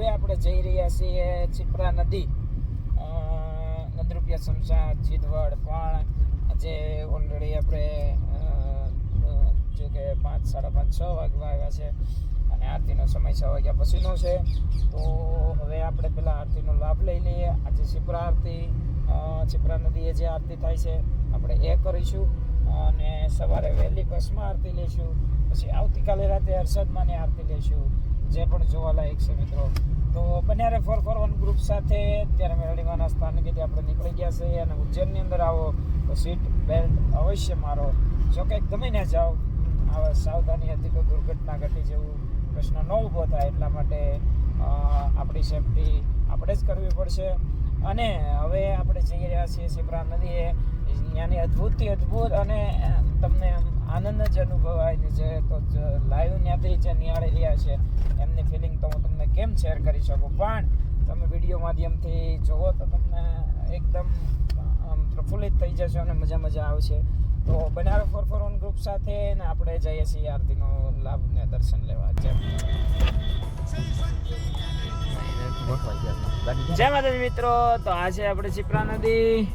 હવે આપણે જઈ રહ્યા છીએ ચિપ્રા નદી, ગંદરૂપિયા શમશાન, જીદવડ પણ આજે ઓલરેડી આપણે જો કે 5, 5:30, 6 વાગવા આવ્યા છે અને આરતીનો સમય 6 વાગ્યા પછીનો છે. તો હવે આપણે પહેલાં આરતીનો લાભ લઈ લઈએ. આજે ચિપ્રા આરતી, ચિપ્રા નદીએ જે આરતી થાય છે આપણે એ કરીશું અને સવારે વહેલી બસમાં આરતી લઈશું. પછી આવતીકાલે રાતે હર્ષદમાંની આરતી લઈશું, જે પણ જોવાલાયક છે મિત્રો. તો બન્યારે 441 ગ્રુપ સાથે અત્યારે મેરડીમાંના સ્થાનકેથી આપણે નીકળી ગયા છે અને ઉજ્જૈનની અંદર આવો તો સીટ બેલ્ટ અવશ્ય મારો. જો કે ગમે ને જાઓ, આવા સાવધાની હતી તો દુર્ઘટના ઘટી જેવું પ્રશ્ન ન ઊભો થાય, એટલા માટે આપણી સેફટી આપણે જ કરવી પડશે. અને હવે આપણે જઈ રહ્યા છીએ ચિપ્રા નદીએ. ત્યાંની અદ્ભુતથી અદ્ભુત અને તમને આનંદ જ અનુભવાય છે. તો લાઈવ ત્યાંથી જે નિહાળી રહ્યા છે એમની ફિલિંગ તો હું તમને કેમ શેર કરી શકું, પણ તમે વિડીયો માધ્યમથી જુઓ તો તમને એકદમ પ્રફુલ્લિત થઈ જશો અને મજા આવશે. તો બનારો 441 ગ્રુપ સાથે ને આપણે જઈએ છીએ આરતીનો લાભ ને દર્શન લેવા. જય માતાજી મિત્રો. તો આજે આપણે ચિપ્રા નદી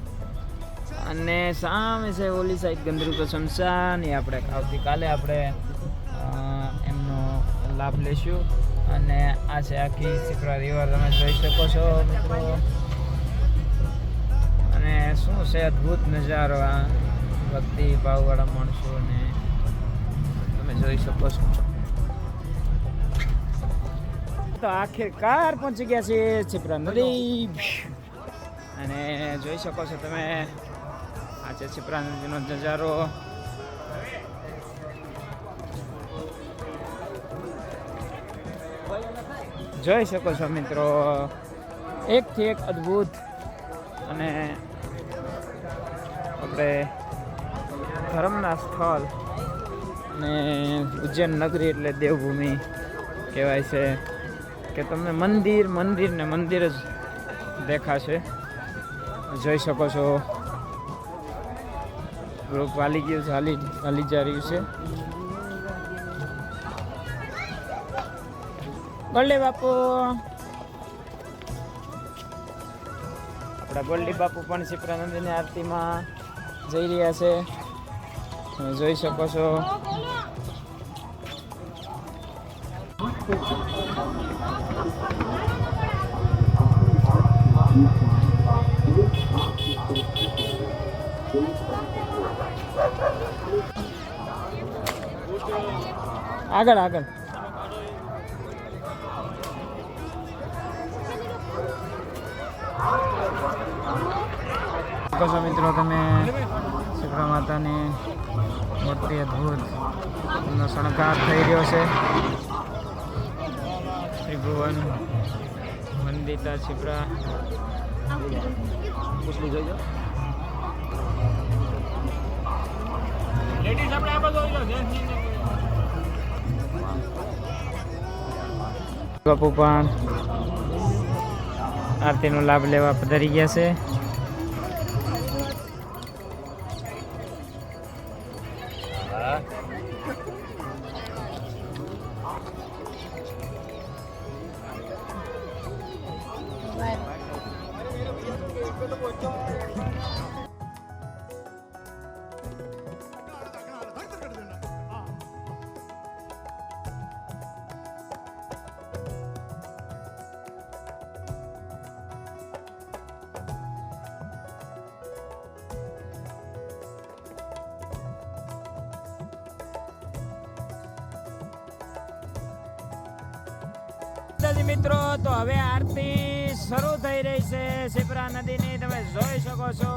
અને સામે છે ઓલી સાઈડ ગંદરૂપિયા શમશાન, એ આપણે આવતીકાલે આપણે એમનો લાભ લઈશું. અને આ છે આખી ચિપ્રા રિવર, તમે જોઈ શકો છો મિત્રો. અને શું છે અદ્ભુત નજારો, આ ભક્તિ ભાવવાળા માણસો ને તમે જોઈ શકો છો. તો આખિરકાર પહોંચી ગયા છીએ ચિપ્રા નદી અને જોઈ શકો છો તમે. આ છે ચિપ્રા નદીનો નજારો. જોઈ શકો છો મિત્રો, એકથી એક અદ્ભુત. અને આપણે ધર્મના સ્થળ અને ઉજ્જૈન નગરી એટલે દેવભૂમિ કહેવાય છે કે તમને મંદિર ને મંદિર જ દેખાશે. જોઈ શકો છો ગ્રુપ હાલી ગયું છે, હાલી જઈ રહ્યું છે. ગોલ્ડી બાપુ, આપણા ગોલ્ડી બાપુ પણ ચિપ્રા નદીની આરતીમાં જઈ રહ્યા છે, જોઈ શકો છો. આગળ છો મિત્રો તમે. ચિપ્રા માતાની મૂર્તિ અદ્ભુત એમનો શણગાર થઈ રહ્યો છે. ત્રિભુવન વંદિતા ચિપ્રા. બાપુ પણ આરતીનો લાભ લેવા પધારી ગયા છે. મિત્રો તો હવે આરતી શરૂ થઈ રહી છે ચિપ્રા નદીની, તમે જોઈ શકો છો.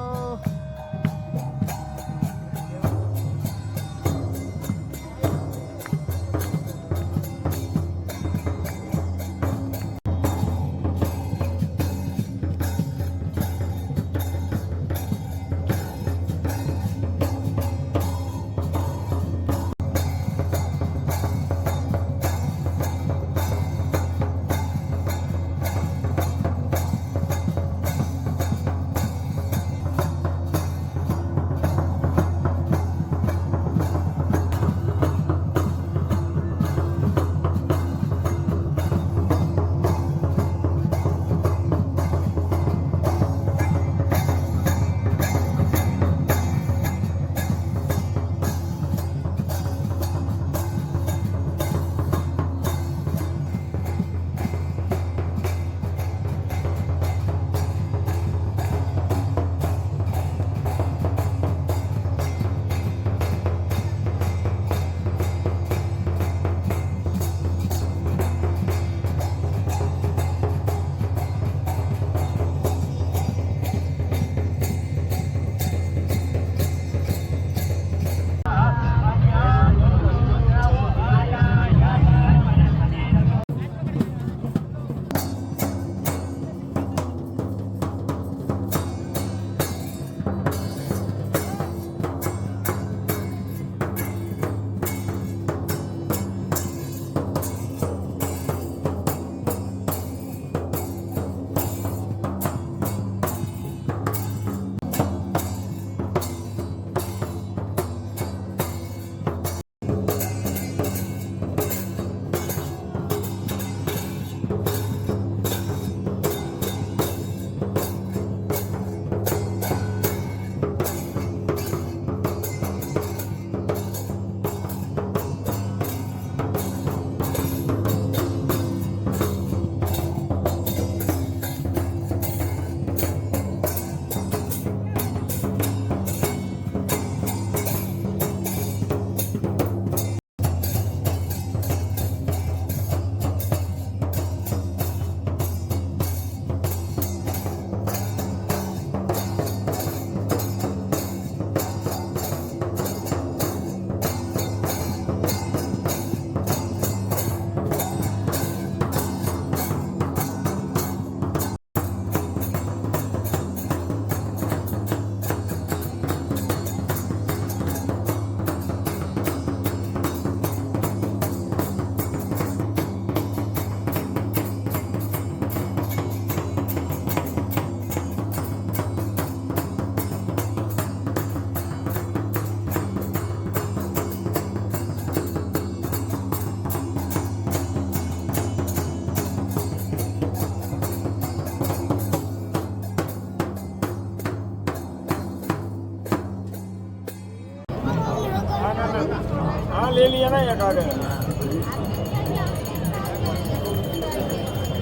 કાઢે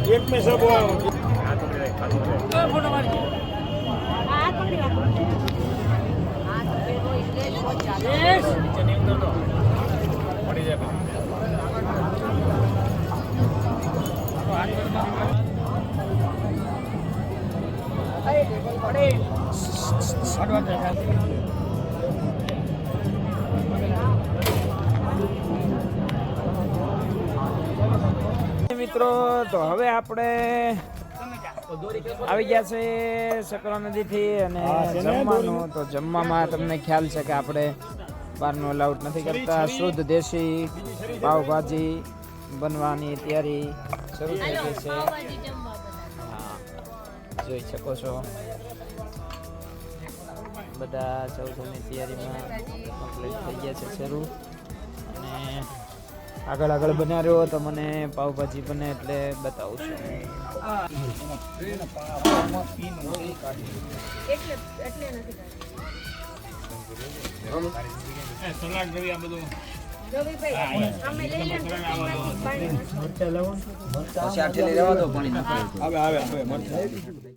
એક મેં સબ ફોટો મારી નીચે નહીં ઉતરતો પડી જાય મિત્રો તો હવે આપણે આવી ગયા છે સકરા નદીથી અને જમવાનું તો જમવામાં તમને ખ્યાલ છે કે આપણે બહારનું અલાઉડ નથી કરતા શુદ્ધ દેશી પાવભાજી બનવાની તૈયારી શરૂ થઈ ગઈ છે હા જોઈ શકો છો બધા સૌની તૈયારીમાં કમ્પ્લીટ થઈ ગયા છે શરૂ અને આગળ આગળ બન્યા રહ્યો તો મને પાવભાજી બને એટલે બતાવું છું સલાડ જેવી આ બધું પછી આટલી લેવા દો પાણી આવે